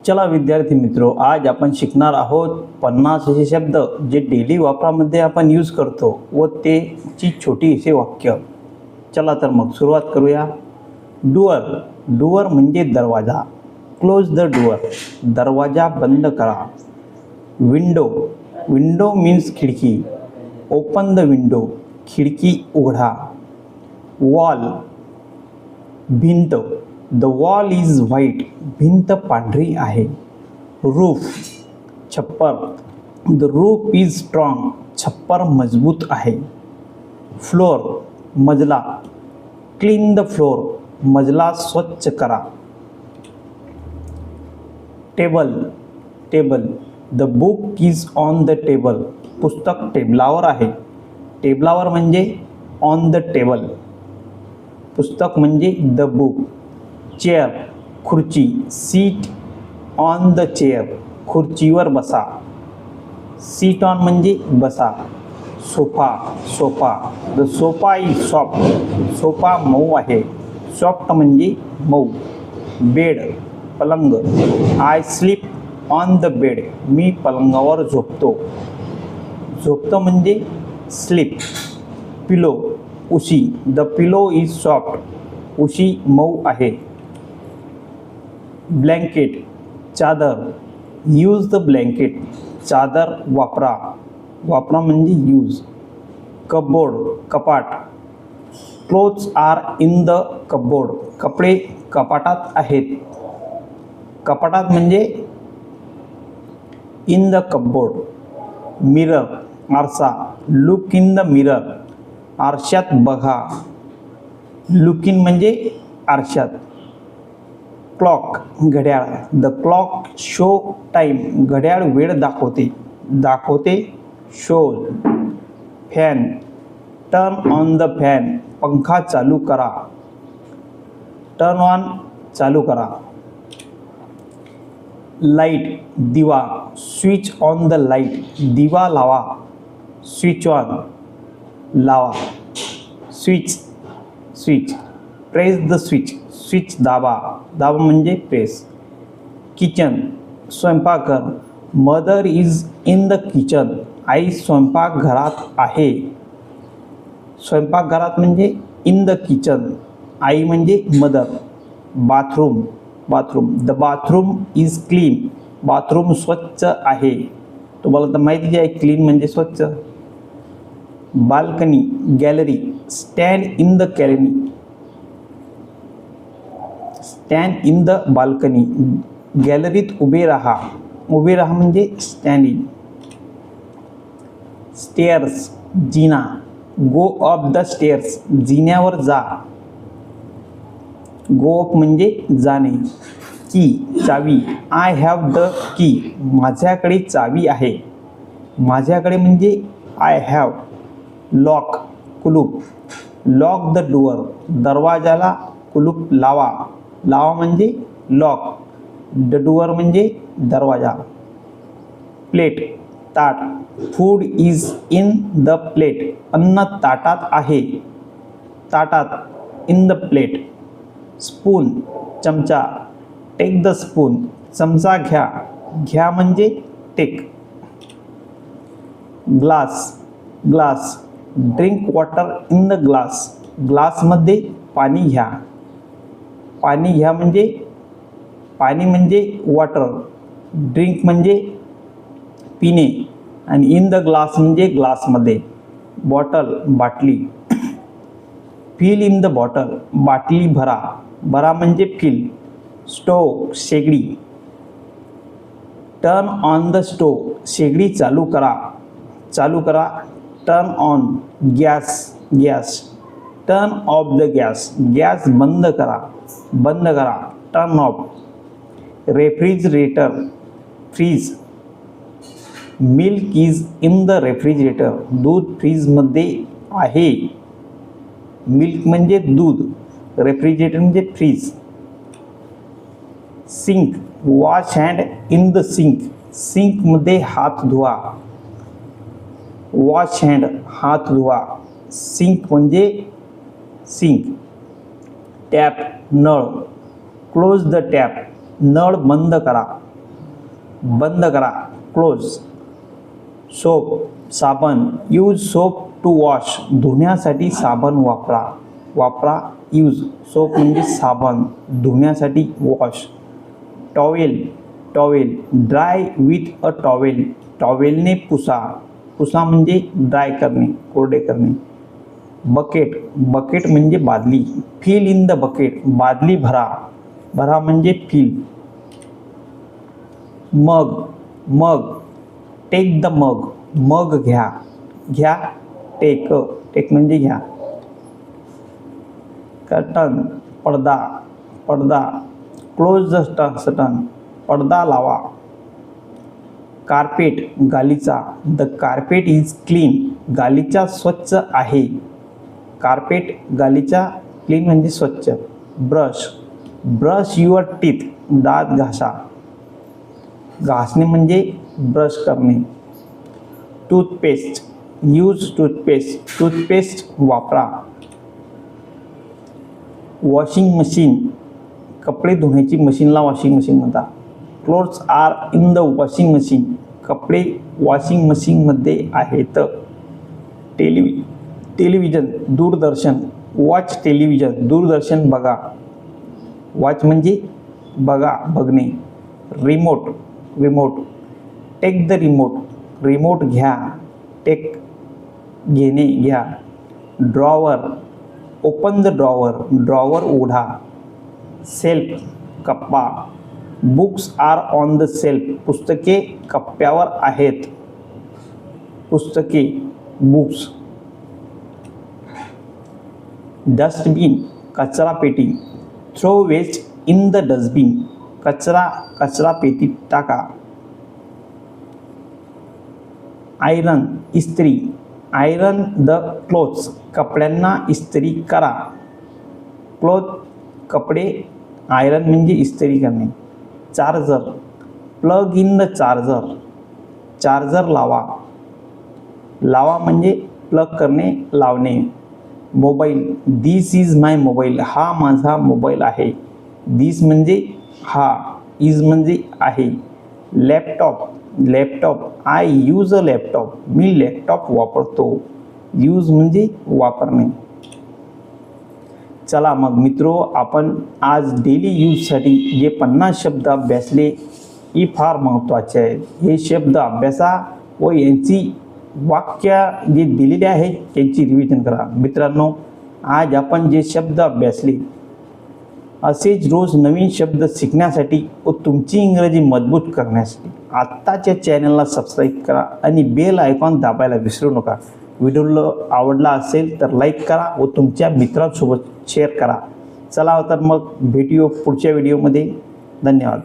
चला विद्यार्थी मित्रो, आज आपण शिकणार आहोत 50 असे शब्द जे डेली वापरामध्ये आपण यूज करतो व त्याची छोटी असे वाक्य. चला तर मग सुरुवात करूया. डोअर. डोअर म्हणजे दरवाजा. Close the door. दरवाजा बंद करा. विंडो. विंडो मीन्स खिडकी. Open the window. खिडकी उघडा. वॉल. भिंत. The wall is white. भिंत पांढरी आहे. रूफ. छप्पर. The roof is strong. छप्पर मजबूत आहे. फ्लोर. मजला. Clean the floor. मजला स्वच्छ करा. Table. Table. The book is on the table. पुस्तक टेबलावर आहे. टेबलावर म्हणजे ऑन द टेबल. पुस्तक म्हणजे द बुक. चेअर. खुर्ची. Seat on the chair. खुर्चीवर बसा. सीट ऑन म्हणजे बसा. Sofa. Sofa. The sofa is soft. Sofa मऊ आहे. सॉफ्ट म्हणजे मऊ. बेड. पलंग. I sleep on the bed. मी पलंगावर झोपतो. झोपतो म्हणजे स्लीप. पिलो. उशी. The pillow is soft. उशी मऊ आहे. ब्लँकेट. चादर. Use the blanket. चादर वापरा. वापरा म्हणजे यूज. कपबोर्ड. कपाट. Clothes are in the cupboard. कपडे कपाटात आहेत. कपाटात म्हणजे इन द कपबोर्ड. मिरर. आरसा. Look in the mirror. आरशात बघा. लुक इन म्हणजे आरशात. क्लॉक. घड्याळ. The clock show time. घड्याळ वेळ दाखवते. दाखवते show. Fan. Turn on the fan. पंखा चालू करा. टर्न ऑन चालू करा. लाईट. दिवा. Switch on the light. दिवा लावा. स्विच ऑन लावा. Switch. Switch. Press the switch. Switch दाबा. दाबा म्हणजे प्रेस. किचन. स्वयंपाकघर. Mother is in the kitchen. आई स्वयंपाकघरात आहे. स्वयंपाकघरात म्हणजे इन द किचन. आई म्हणजे mother. Bathroom. Bathroom. The bathroom is clean. Bathroom स्वच्छ आहे. तुम्हाला तर माहितीच आहे क्लीन म्हणजे स्वच्छ. Balcony. Gallery. Stand in the gallery. Stand in the balcony. गॅलरीत उभे राहा. उभे राहा म्हणजे स्टँड इन. स्टेअर्स. जिना. Go up the stairs. जिन्यावर जा. गो अप म्हणजे जाणे. की. चावी. I have the key. माझ्याकडे चावी आहे. माझ्याकडे म्हणजे आय हॅव. लॉक. कुलूप. Lock the door. दरवाजाला कुलूप लावा. लावा म्हणजे लॉक. द डोअर म्हणजे दरवाजा. प्लेट. ताट. Food is in the plate. अन्न ताटात आहे. ताटात. In the plate. स्पून. चमचा. Take the spoon. चमचा घ्या. घ्या म्हणजे take. Glass. Glass. Drink water in the glass. ग्लासमध्ये पाणी घ्या. पाणी घ्या म्हणजे पाणी म्हणजे वॉटर. ड्रिंक म्हणजे पिणे. आणि इन द ग्लास म्हणजे ग्लासमध्ये. बॉटल. बाटली. Fill in the bottle. बाटली भरा. भरा म्हणजे फिल. स्टोव. शेगडी. Turn on the stove. शेगडी चालू करा. चालू करा. Turn on. Gas. Gas. Turn off the gas. Gas बंद करा. बंद करा. Turn off. Refrigerator. Fridge. Milk is in the refrigerator. दूध फ्रीजमध्ये आहे. मिल्क म्हणजे दूध. रेफ्रिजरेटर म्हणजे fridge. Sink. Wash hand in the sink. सिंकमध्ये हात धुवा. Wash hand. हात धुवा. सिंक म्हणजे सिंक. टॅप. नळ. Close the tap. नळ बंद करा. बंद करा, क्लोज. सोप, साबण. यूज सोप टू वॉश, धुण्यासाठी साबण वापरा. वापरा, यूज. सोप म्हणजे साबण, धुण्यासाठी wash. Towel, towel. Dry with a towel, टॉवेलने पुसा. पुसा म्हणजे ड्राय करणे, कोरडे करणे. बकेट, बकेट म्हणजे बादली. फिल इन द बकेट, बादली भरा. भरा म्हणजे फिल. मग, मग. टेक द मग, मग घ्या. घ्या, टेक. टेक म्हणजे घ्या. कर्टन, पडदा. पडदा. क्लोज द कर्टन, पडदा लावा. कार्पेट, गालिचा. द कार्पेट इज क्लीन, गालिचा स्वच्छ आहे. कार्पेट, गालिचा. क्लीन म्हणजे स्वच्छ. ब्रश, ब्रश युअर टीथ, दात घासा. घासणे म्हणजे ब्रश करणे. टूथपेस्ट, यूज टूथपेस्ट, टूथपेस्ट वापरा. वॉशिंग मशीन, कपडे धुण्याची मशीनला वॉशिंग मशीन म्हणतात. Clothes are in the washing machine, कपडे वॉशिंग मशीनमध्ये आहेत. टेलिव्हिजन, दूरदर्शन. वॉच टेलिव्हिजन, दूरदर्शन बघा. वॉच म्हणजे बघा, बघणे. Remote, remote. Take the remote, remote घ्या. टेक, घेणे, घ्या. Drawer, open the drawer, drawer उघडा. सेल्फ, कप्पा. Books are on the shelf, पुस्तके कप्प्यावर आहेत. पुस्तके, बुक्स. डस्टबिन, कचरा पेटी. Throw waste in the dustbin, कचरा कचरा पेटीत टाका. आयरन, इस्त्री. आयरन द क्लोथ्स, कपड्यांना इस्त्री करा. क्लोथ, कपडे. आयरन म्हणजे इस्त्री करणे. Charger, plug in the charger, charger लावा. लावा म्हणजे प्लग करणे, लावणे. Mobile, this is my mobile, हा माझा मोबाईल आहे. दिस म्हणजे हा, इज म्हणजे आहे. Laptop, laptop. I use a laptop, me laptop वापरतो. यूज म्हणजे वापरणे. चला मग मित्रो, आपण आज डेली यूजसाठी जे 50 शब्द अभ्यासले हे फार महत्त्वाचे आहेत. हे शब्द अभ्यासा व यांची वाक्य जे दिलेले आहेत त्यांची रिव्हिजन करा. मित्रांनो, आज आपण जे शब्द अभ्यासले असेच रोज नवीन शब्द शिकण्यासाठी व तुमची इंग्रजी मजबूत करण्यासाठी आत्ताच्या चॅनलला सबस्क्राईब करा आणि बेल आयकॉन दाबायला विसरू नका. व्हिडिओ आवडला असेल तर लाईक करा व तुमच्या मित्रांसोबत शेअर करा. चला तर मग भेटूया पुढच्या व्हिडिओमध्ये. धन्यवाद.